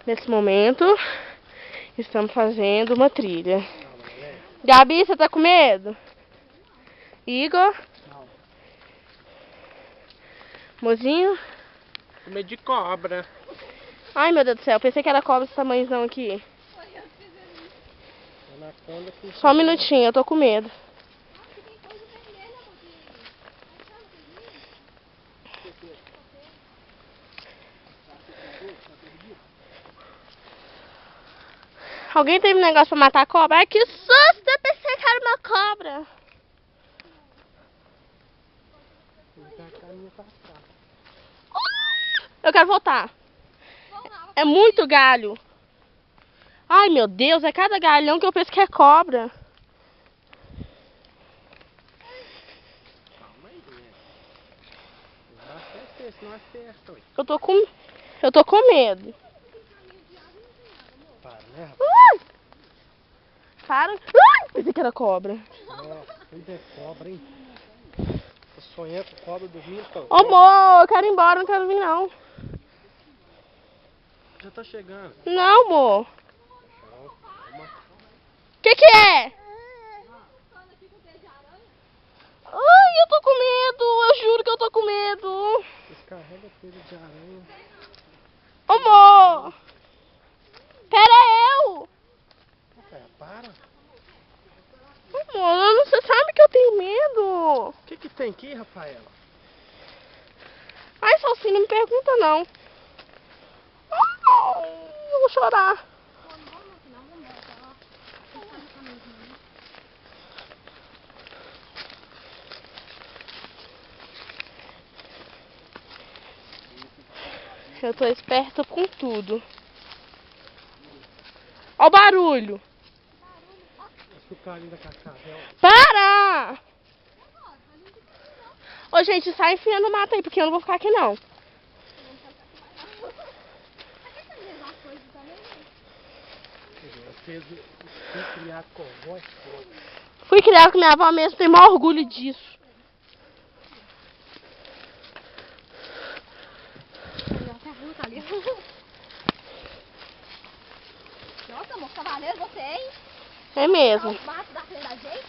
Nesse momento, estamos fazendo uma trilha. Gabi, você tá com medo? Igor? Não. Mozinho? Com medo de cobra. Ai, meu Deus do céu, pensei que era cobra esse tamanhozão aqui. Anaconda que... Só um minutinho, eu tô com medo. Alguém teve um negócio pra matar a cobra? Ai, que susto! Eu pensei que era uma cobra. Eu quero voltar. É muito galho. Ai, meu Deus, é cada galhão que eu penso que é cobra. Calma aí, né? Não acerta, ué. Eu tô com medo. Para, né, rapaz? Para. Ai, pensei que era cobra. Nossa, ainda é cobra, hein? Tô sonhando com cobra dormindo, pô. Ô, amor, eu quero ir embora, não quero vir, não. Já tá chegando. Não, amor. Calma. Que é? Ai, eu tô com medo. Eu juro que eu tô com medo. Descarrega coisa de aranha. Ô, amor. Pera eu. Rafael, para. Amor, você sabe que eu tenho medo. O que tem aqui, Rafaela? Ai, Salsinha, não me pergunta, não. Eu vou chorar. Eu tô esperta com tudo. Ó o barulho. Acho que o carinho da cascavel. Para! Ô, gente, sai enfiando mato aí, porque eu não vou ficar aqui, não. Fui criado com voz. Fui criado com minha avó mesmo, tenho maior orgulho disso. Nossa, amor, cavaleiro você, hein? É mesmo. Mato da frente da gente.